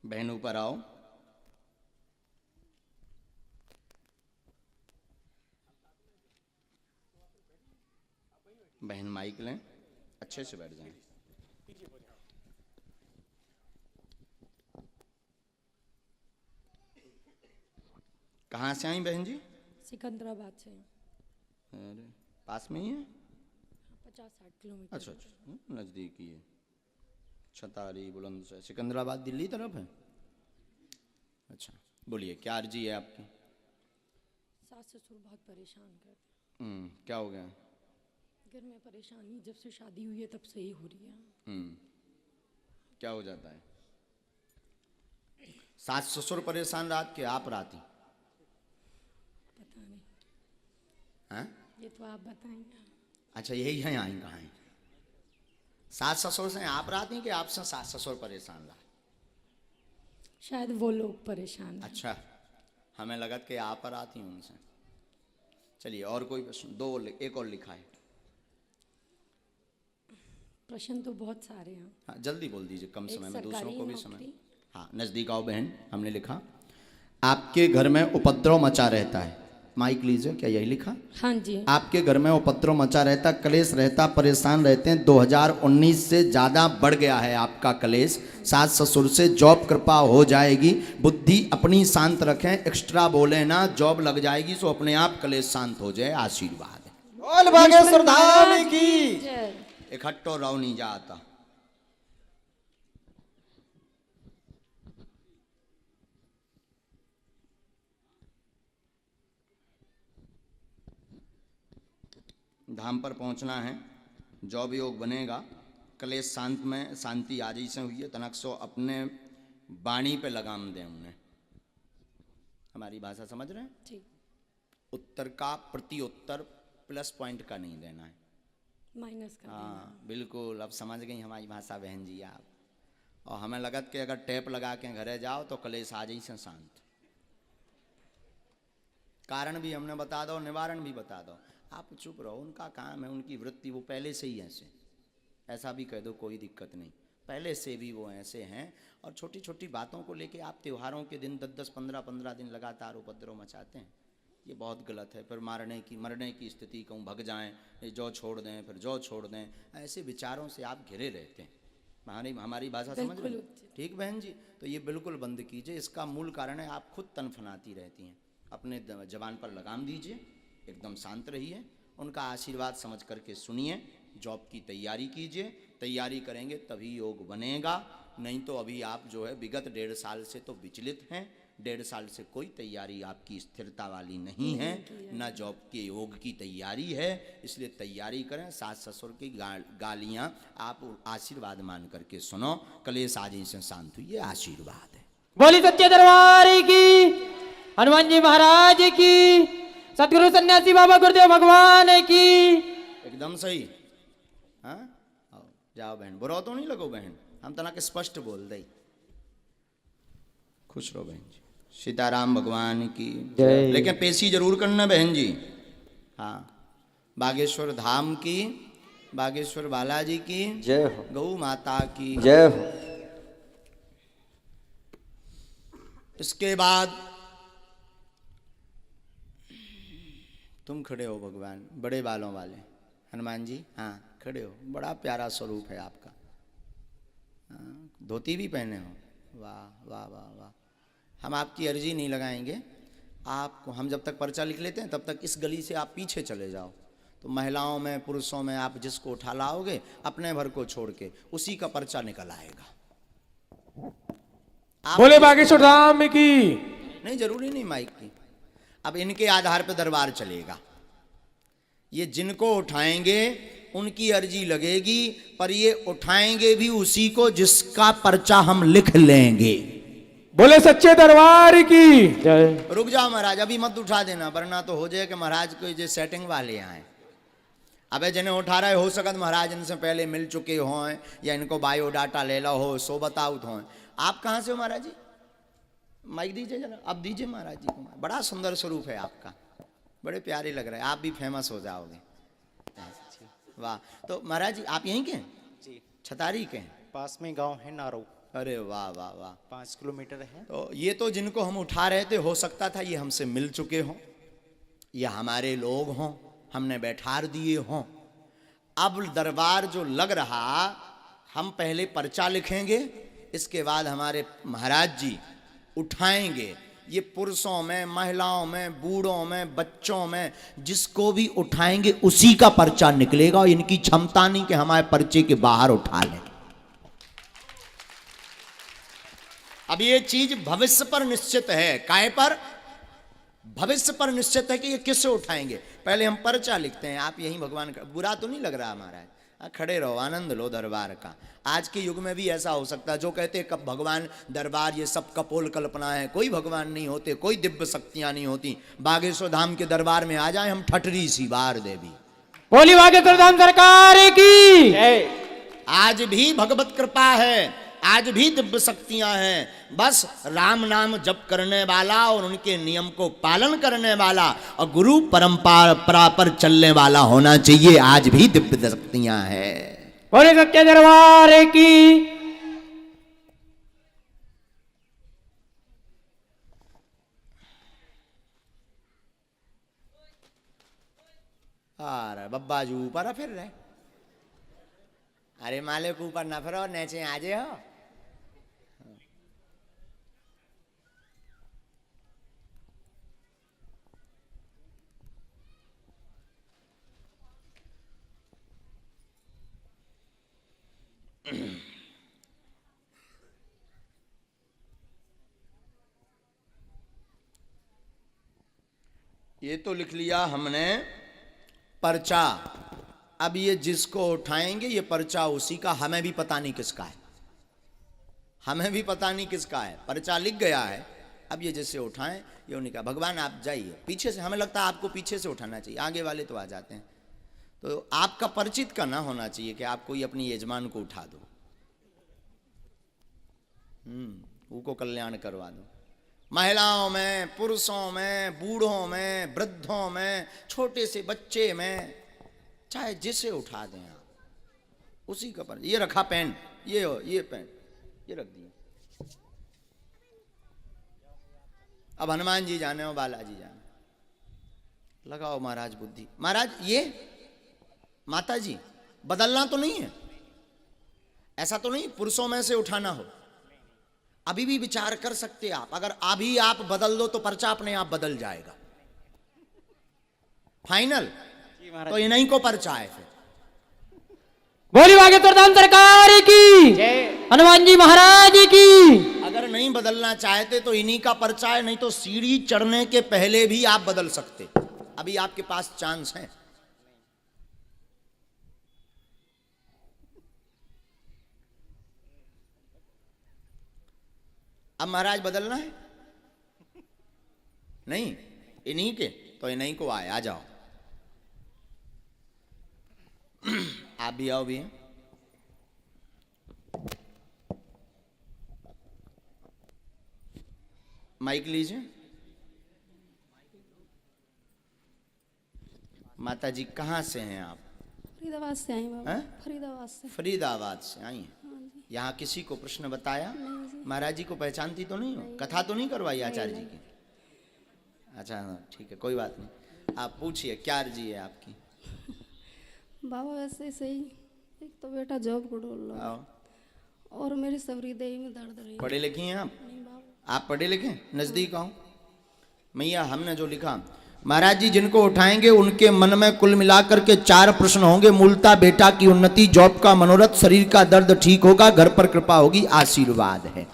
बहन ऊपर आओ। बहन माइक लें, अच्छे से बैठ जाएं। कहाँ से आई बहन जी? सिकंदराबाद से। अरे पास में ही है? 50-60 किलोमीटर। अच्छा अच्छा, नज़दीक ही है। छतारी बुलंदशहर सिकंदराबाद दिल्ली तरफ है। अच्छा, बोलिए क्या अर्जी है आपकी? सास ससुर बहुत परेशान करते हैं। क्या हो गया? घर में परेशानी जब से शादी हुई है तब से ही हो रही है। क्या हो जाता है? सास ससुर परेशान रात के, आप राती? पता नहीं, हैं? ये तो आप बताएंगे। अच्छा, यही है आई कहाँ है? सास ससुर से आप राती कि आपसे सास ससुर परेशान रहा? शायद वो लोग परेशान हैं। अच्छा, हमें लगा कि आप पर आती हूँ उनसे। चलिए, और कोई प्रश्न? एक और लिखा है। प्रश्न तो बहुत सारे हैं। हाँ, जल्दी बोल दीजिए, कम समय में दूसरों को भी समय। नौकरी। हाँ, नज़दीक आओ बहन। हमने लिखा आपके घर में उपद्रव मचा रहता है। माइक लीजिए, क्या यही लिखा? हाँ जी। आपके घर में उपद्रव मचा रहता, कलेश रहता, परेशान रहते हैं। 2019 से ज़्यादा बढ़ गया है आपका कलेश। सास ससुर से जॉब कृपा हो जाएगी। बुद्धि अपनी शांत रखें, एक्स्ट्रा बोले ना, जॉब लग जाएगी सो अपने आप कलेश शांत हो जाए। आशीर्वाद है। बोल बागेश्वर धाम की। जय। इकट्ठो रहो नहीं जाता। धाम पर पहुंचना है, जॉब योग बनेगा, कलेश शांत में शांति आजी से हुई है। तनक सो अपने वाणी पे लगाम दें उन्हें। हमारी भाषा समझ रहे हैं? ठीक। उत्तर का प्रति उत्तर प्लस पॉइंट का नहीं देना है, माइनस का। हाँ बिल्कुल। अब समझ गई हमारी भाषा बहन जी आप। और हमें लगत कि अगर टेप लगा के घरे जाओ तो कलेश आ जाई से शांत। कारण भी हमने बता दो, निवारण भी बता दो। आप चुप रहो, उनका काम है, उनकी वृत्ति, वो पहले से ही ऐसे। ऐसा भी कह दो, कोई दिक्कत नहीं, पहले से भी वो ऐसे हैं। और छोटी छोटी बातों को लेके आप त्योहारों के दिन 10-10, 15-15 दिन लगातार उपद्रव मचाते हैं। ये बहुत गलत है। फिर मरने की स्थिति, कहूँ भग जाएं, ये जौ छोड़ दें, फिर जौ छोड़ दें, ऐसे विचारों से आप घिरे रहते हैं। हमारी भाषा समझ रहे हैं? ठीक बहन जी, तो ये बिल्कुल बंद कीजिए। इसका मूल कारण है आप खुद तनफनाती रहती हैं। अपने जबान पर लगाम दीजिए, एकदम शांत रहिए, उनका आशीर्वाद समझ करके सुनिए। जॉब की तैयारी कीजिए, तैयारी करेंगे तभी योग बनेगा। नहीं तो अभी आप जो है विगत 1.5 साल से तो विचलित हैं। 1.5 साल से कोई तैयारी आपकी स्थिरता वाली नहीं है, ना जॉब के योग की तैयारी है। इसलिए तैयारी करें। सास ससुर की गालियाँ आप आशीर्वाद मान करके सुनो। कलेश आज से शांत हुई, ये आशीर्वाद है। बोली सच्चे दरबार की, हनुमान जी महाराज की, सतगुरु सन्यासी बाबा गुरुदेव भगवान की। एकदम सही। हाँ, जाओ बहन, बुरा तो नहीं लगो बहन, हम तना के स्पष्ट बोल दे। खुश रहो बहन जी। सीताराम भगवान की जय। लेकिन पेशी जरूर करना बहन जी। हाँ, बागेश्वर धाम की, बागेश्वर बालाजी की जय हो, गौ माता की जय हो। इसके बाद तुम खड़े हो भगवान, बड़े बालों वाले हनुमान जी। हाँ खड़े हो, बड़ा प्यारा स्वरूप है आपका। हाँ, धोती भी पहने हो, वाह वाह वाह वाह। हम आपकी अर्जी नहीं लगाएंगे आपको। हम जब तक पर्चा लिख लेते हैं तब तक इस गली से आप पीछे चले जाओ, तो महिलाओं में पुरुषों में आप जिसको उठा लाओगे अपने भर को छोड़ के उसी का पर्चा निकल आएगा। बोले बागेश्वर धाम की। नहीं, जरूरी नहीं माइक की। अब इनके आधार पर दरबार चलेगा। ये जिनको उठाएंगे उनकी अर्जी लगेगी, पर ये उठाएंगे भी उसी को जिसका पर्चा हम लिख लेंगे। बोले सच्चे दरबार की जय। रुक जाओ महाराज, अभी मत उठा देना, वरना तो हो जाए कि महाराज कोई जो सेटिंग वाले आए। अबे जिन्हें उठा रहे हो सकत महाराज इनसे पहले मिल चुके हों, या इनको बायोडाटा ले लो हो, सो बताओ हो। आप कहाँ से हो महाराज जी? माइक दीजिए जरा, अब दीजिए महाराज जी को। बड़ा सुंदर स्वरूप है आपका, बड़े प्यारे लग रहे हैं। आप भी फेमस हो जाओगे। वाह। तो महाराज जी आप यहीं के हैं? जी, छतारी के हैं? पास में गांव है नारो। अरे वाह वाह वाह। 5 किलोमीटर है। तो ये तो जिनको हम उठा रहे थे, हो सकता था ये हमसे मिल चुके हों, ये हमारे लोग हों, हमने बैठार दिए हों। अब दरबार जो लग रहा, हम पहले पर्चा लिखेंगे, इसके बाद हमारे महाराज जी उठाएंगे। ये पुरुषों में, महिलाओं में, बूढ़ों में, बच्चों में, जिसको भी उठाएंगे उसी का पर्चा निकलेगा। और इनकी क्षमता नहीं कि हमारे पर्चे के बाहर उठा लें। अब ये चीज भविष्य पर निश्चित है। काय पर? भविष्य पर निश्चित है कि ये किससे उठाएंगे। पहले हम पर्चा लिखते हैं। आप यही भगवान का, बुरा तो नहीं लग रहा महाराज? खड़े रहो, आनंद लो दरबार का। आज के युग में भी ऐसा हो सकता है, जो कहते हैं कब भगवान दरबार, ये सब कपोल कल्पना है, कोई भगवान नहीं होते, कोई दिव्य शक्तियां नहीं होती। बागेश्वर धाम के दरबार में आ जाए हम, ठटरी सी बार देवी। बोली बागेश्वर धाम सरकार की। आज भी भगवत कृपा है, आज भी दिव्य शक्तियां हैं। बस राम नाम जप करने वाला और उनके नियम को पालन करने वाला और गुरु परंपरा पर चलने वाला होना चाहिए। आज भी दिव्य शक्तियां हैं। बोले सत्य दरबार की। अरे बब्बा जी ऊपर फिर रहे। अरे मालिक ऊपर ना फिरो, नीचे आजे हो। ये तो लिख लिया हमने पर्चा। अब ये जिसको उठाएंगे ये पर्चा उसी का, हमें भी पता नहीं किसका है, हमें भी पता नहीं किसका है। पर्चा लिख गया है। अब ये जिससे उठाएं, ये उन्हीं का। भगवान आप जाइए पीछे से, हमें लगता है आपको पीछे से उठाना चाहिए, आगे वाले तो आ जाते हैं। तो आपका परिचित का ना होना चाहिए कि आप कोई अपनी यजमान को उठा दो, उनको कल्याण करवा दो। महिलाओं में, पुरुषों में, बूढ़ों में, वृद्धों में, छोटे से बच्चे में, चाहे जिसे उठा दें आप, उसी का पर। ये रखा पेन, ये पेन ये रख दिया। अब हनुमान जी जाने और बालाजी जाने। लगाओ महाराज बुद्धि। महाराज ये माता जी बदलना तो नहीं है, ऐसा तो नहीं पुरुषों में से उठाना हो। अभी भी विचार कर सकते आप, अगर अभी आप बदल दो तो पर्चा अपने आप बदल जाएगा। फाइनल तो इन्हीं को पर्चा है फिर। बोली बागेश्वर धाम सरकार की। हनुमान जी महाराज की। अगर नहीं बदलना चाहते तो इन्हीं का पर्चा है, नहीं तो सीढ़ी चढ़ने के पहले भी आप बदल सकते। अभी आपके पास चांस है। अब महाराज बदलना है नहीं, इन्हीं के तो इन्हीं को आए। आ जाओ, आप भी आओ भी। माइक लीजिए। माता जी कहाँ से हैं आप? फरीदाबाद से आई बाबा। हैं? फरीदाबाद से। फरीदाबाद से आई हैं। यहाँ किसी को प्रश्न बताया? महाराज जी को पहचानती तो नहीं हो? कथा तो नहीं करवाई आचार्य जी की? अच्छा हाँ ठीक है, कोई बात नहीं। आप पूछिए, क्या अर्जी है आपकी? बाबा वैसे सही, एक तो बेटा जॉब को ढूंढ लो आओ। और मेरी सबरी देही में दर्द रही। पढ़े लिखे हैं आप? नहीं बाबा। आप पढ़े लिखे? नजदीक आओ। मैया हमने जो लिखा, महाराज जी जिनको उठाएंगे उनके मन में कुल मिलाकर के 4 प्रश्न होंगे। मूलता बेटा की उन्नति, जॉब का मनोरथ, शरीर का दर्द ठीक होगा, घर पर कृपा होगी, आशीर्वाद है।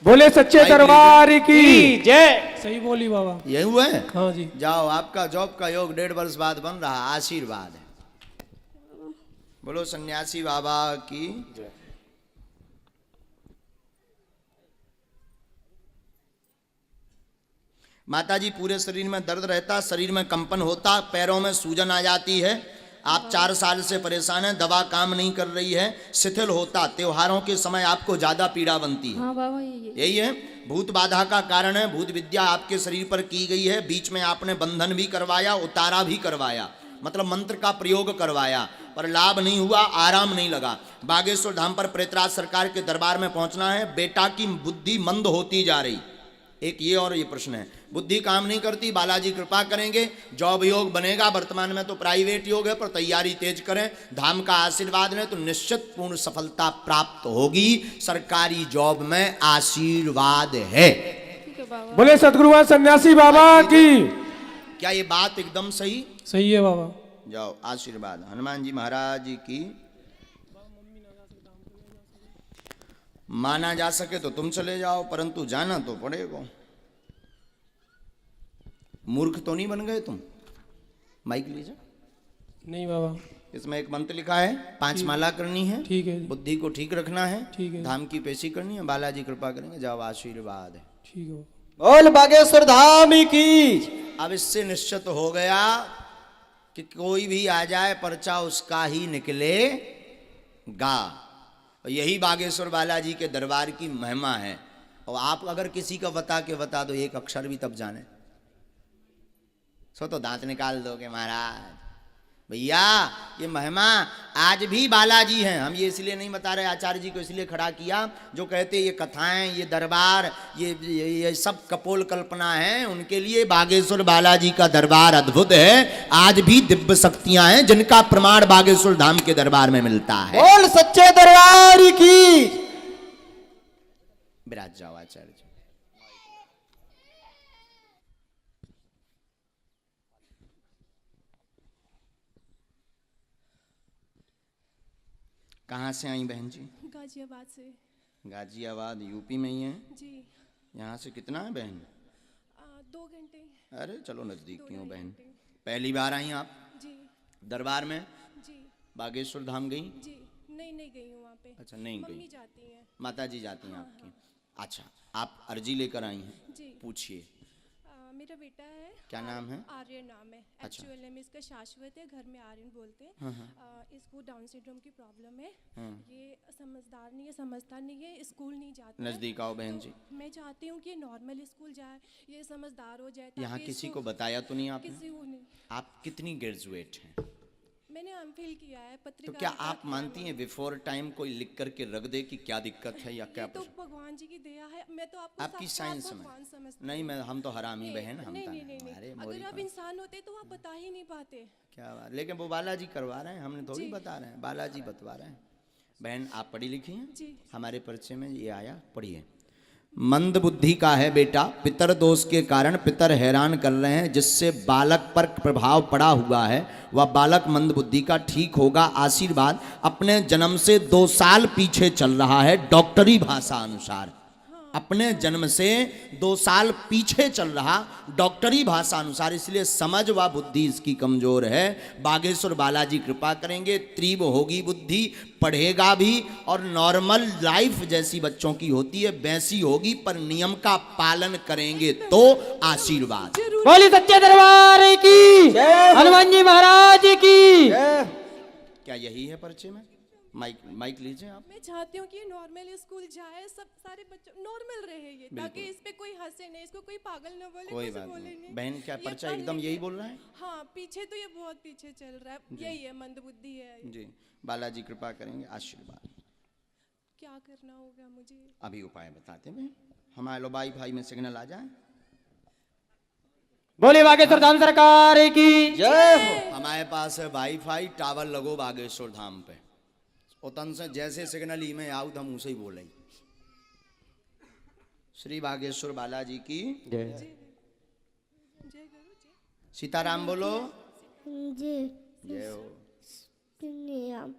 बोले सच्चे दरबार की जय। सही बोली बाबा। यही हुआ है? हाँ जी। जाओ, आपका जॉब का योग 1.5 वर्ष बाद बन रहा, आशीर्वाद है। बोलो सन्यासी बाबा की। माता जी पूरे शरीर में दर्द रहता, शरीर में कंपन होता, पैरों में सूजन आ जाती है। आप 4 साल से परेशान हैं, दवा काम नहीं कर रही है, शिथिल होता, त्योहारों के समय आपको ज्यादा पीड़ा बनती है। हाँ बाबा ये यही है, भूत बाधा का कारण है। भूत विद्या आपके शरीर पर की गई है। बीच में आपने बंधन भी करवाया, उतारा भी करवाया, मतलब मंत्र का प्रयोग करवाया। पर लाभ नहीं हुआ, आराम नहीं लगा। बागेश्वर धाम पर प्रेतराज सरकार के दरबार में पहुंचना है। बेटा की बुद्धि मंद होती जा रही, एक ये और ये प्रश्न है, बुद्धि काम नहीं करती, बालाजी कृपा करेंगे, जॉब योग बनेगा। वर्तमान में तो प्राइवेट योग है, पर तैयारी तेज करें, धाम का आशीर्वाद लें तो निश्चित पूर्ण सफलता प्राप्त होगी। सरकारी जॉब में आशीर्वाद है। ठीक है बाबा। बोले सतगुरुवान सन्यासी बाबा की। क्या ये बात एकदम सही? सही है बाबा। जाओ, आशीर्वाद हनुमान जी महाराज जी की। माना जा सके तो तुम चले जाओ, परंतु जाना तो पड़ेगा। मूर्ख तो नहीं बन गए तुम? माइक लीजिए। नहीं बाबा। इसमें एक मंत्र लिखा है, 5 माला करनी है, ठीक है। बुद्धि को ठीक रखना है, ठीक है। धाम की पेशी करनी है, बालाजी कृपा करेंगे। जाओ, आशीर्वाद है। ठीक है। बोल बागेश्वर धाम की। अब इससे निश्चित हो गया कि कोई भी आ जाए पर्चा उसका ही निकलेगा। यही बागेश्वर बालाजी के दरबार की महिमा है। और आप अगर किसी का बता दो एक अक्षर भी, तब जाने सो तो दांत निकाल दोगे महाराज। भैया ये महिमा आज भी बालाजी हैं। हम ये इसलिए नहीं बता रहे, आचार्य जी को इसलिए खड़ा किया, जो कहते ये कथाएं, ये दरबार, ये सब कपोल कल्पना है, उनके लिए बागेश्वर बालाजी का दरबार अद्भुत है। आज भी दिव्य शक्तियां हैं जिनका प्रमाण बागेश्वर धाम के दरबार में मिलता है। बोल सच्चे दरबार की। विराज जाओ आचार्य जी। कहाँ से आई बहन जी? गाजियाबाद से। गाजियाबाद यूपी में ही है? जी। यहाँ से कितना है बहन? 2 घंटे। अरे चलो नजदीक की हो बहन। पहली बार आई आप जी। दरबार में? जी। बागेश्वर धाम गई? जी नहीं गई हूँ वहाँ पे। अच्छा, नहीं मम्मी गई। जाती हैं। माता जी जाती हैं आपकी। अच्छा, आप अर्जी लेकर आई हैं? जी। पूछिए। मेरा बेटा है। क्या नाम है? आर्यन नाम है। अच्छा। एक्चुअल नेम इसका शाश्वत है, घर में आर्यन बोलते हैं। इसको डाउन सिंड्रोम की प्रॉब्लम है। ये समझदार नहीं है, समझता नहीं है, स्कूल नहीं जाता है। नजदीक आओ बहन जी। मैं चाहती हूँ कि नॉर्मल स्कूल जाए, ये समझदार हो जाए। यहाँ ताकि किसी इसको- को बताया तो नहीं आपने? किसी को नहीं। आप कितनी ग्रेजुएट हैं? मैंने एमफिल किया है तो पत्रिका। क्या आप मानती हैं बिफोर टाइम कोई लिख करके रख दे कि क्या दिक्कत है या क्या तो प्रश्न? भगवान जी की दया है। मैं तो आपको आपकी साक्षात साइंस में भगवान समझती नहीं, मैं हम तो हरामी नहीं, बहन, हम नहीं, तो नहीं, नहीं, अरे नहीं। मोरी अगर आप पर। इंसान होते तो आप बता ही नहीं पाते। क्या बात, लेकिन वो बालाजी करवा रहे हैं, हमने थोड़ी जी। बता रहे हैं, बालाजी बतवा रहे हैं। बहन आप पढ़ी लिखी हैं? जी। हमारे परिचय में ये आया, पढ़िए। मंद बुद्धि का है बेटा, पितर दोष के कारण पितर हैरान कर रहे हैं, जिससे बालक पर प्रभाव पड़ा हुआ है। वह बालक मंद बुद्धि का ठीक होगा, आशीर्वाद। अपने जन्म से 2 साल पीछे चल रहा है डॉक्टरी भाषा अनुसार। अपने जन्म से 2 साल पीछे चल रहा डॉक्टरी भाषा अनुसार, इसलिए समझ व बुद्धि इसकी कमजोर है। बागेश्वर बालाजी कृपा करेंगे, तीव्र होगी बुद्धि, पढ़ेगा भी और नॉर्मल लाइफ जैसी बच्चों की होती है वैसी होगी, पर नियम का पालन करेंगे तो आशीर्वाद। बोली सच्चे दरबार की। हनुमान जी महाराज की। क्या यही है परिचय में? माइक लीजिए आप। मैं चाहती हूँ कि नॉर्मल स्कूल जाए, सब सारे बच्चे नॉर्मल रहे ये, ताकि इस पे कोई हंसे नहीं, इसको कोई पागल न बोले, कोई कुछ बात बोले नहीं नहीं। बहन, क्या ये पर्चा पढ़ एकदम लिख यही के- बोल रहा है? हाँ, पीछे तो ये बहुत पीछे चल रहा है। यही है, मंदबुद्धि है। जी, बालाजी कृपा करेंगे, आशीर्वाद। क्या करना होगा मुझे? अभी उपाय बताते हैं। हमारे लो वाईफाई में सिग्नल आ जाए। बोले बागेश्वर धाम सरकार की जय हो। हमारे पास है वाईफाई टावर लगो बागेश्वर धाम पे, उतन से जैसे सिग्नल ई में आऊ हम उसे ही बोले। श्री बागेश्वर बालाजी की जय। जय गुरु जय। सीताराम बोलो। जी जय हो। नियम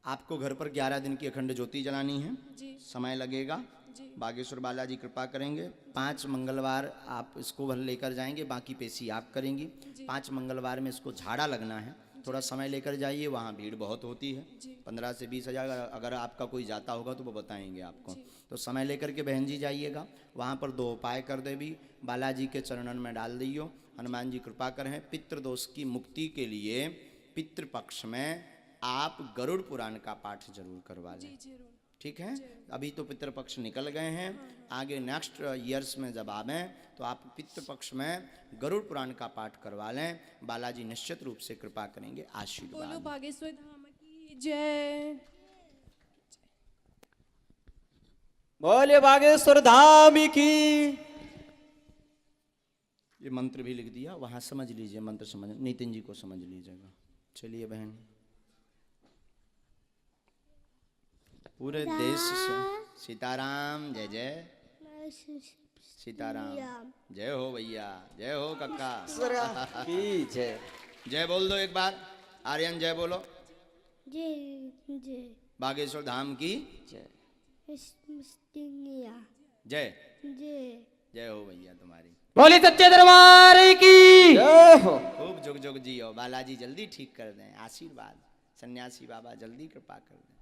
आपको घर पर 11 दिन की अखंड ज्योति जलानी है। जी। समय लगेगा। जी। बागेश्वर बालाजी कृपा करेंगे। 5 मंगलवार आप इसको भर लेकर जाएंगे, बाकी पेशी आप करेंगी। 5 मंगलवार में इसको झाड़ा लगना है, थोड़ा समय लेकर जाइए, वहाँ भीड़ बहुत होती है। 15 से 20 हज़ार, अगर आपका कोई जाता होगा तो वो बताएंगे आपको। तो समय लेकर के बहन जी जाइएगा। वहाँ पर 2 उपाय कर दे भी, बालाजी के चरणन में डाल दियो, हनुमान जी कृपा करें। पितृदोष की मुक्ति के लिए पितृपक्ष में आप गरुड़ पुराण का पाठ जरूर करवा लें। जी जरूर। ठीक है। अभी तो पितृपक्ष निकल गए हैं, आगे नेक्स्ट ईयर्स में जब आवें तो आप पितृपक्ष में गरुड़ पुराण का पाठ करवा लें, बालाजी निश्चित रूप से कृपा करेंगे। बोलो आशीर्वाद। बागेश्वर धाम की जय। बोले बागेश्वर धाम की। ये मंत्र भी लिख दिया, वहां समझ लीजिए, मंत्र समझ, नितिन जी को समझ लीजिएगा। चलिए बहन, पूरे देश से सीताराम, जय जय सीताराम, जय हो भैया, जय हो कक्का की जय। जय बोल दो एक बार, आर्यन जय बोलो। जय जय बागेश्वर धाम की जय। जय। जय जय हो भैया तुम्हारी। बोले सच्चे दरबार की। जय हो। खूब जुग जुग जियो, बालाजी जल्दी ठीक कर दें। आशीर्वाद, सन्यासी बाबा जल्दी कृपा कर दें।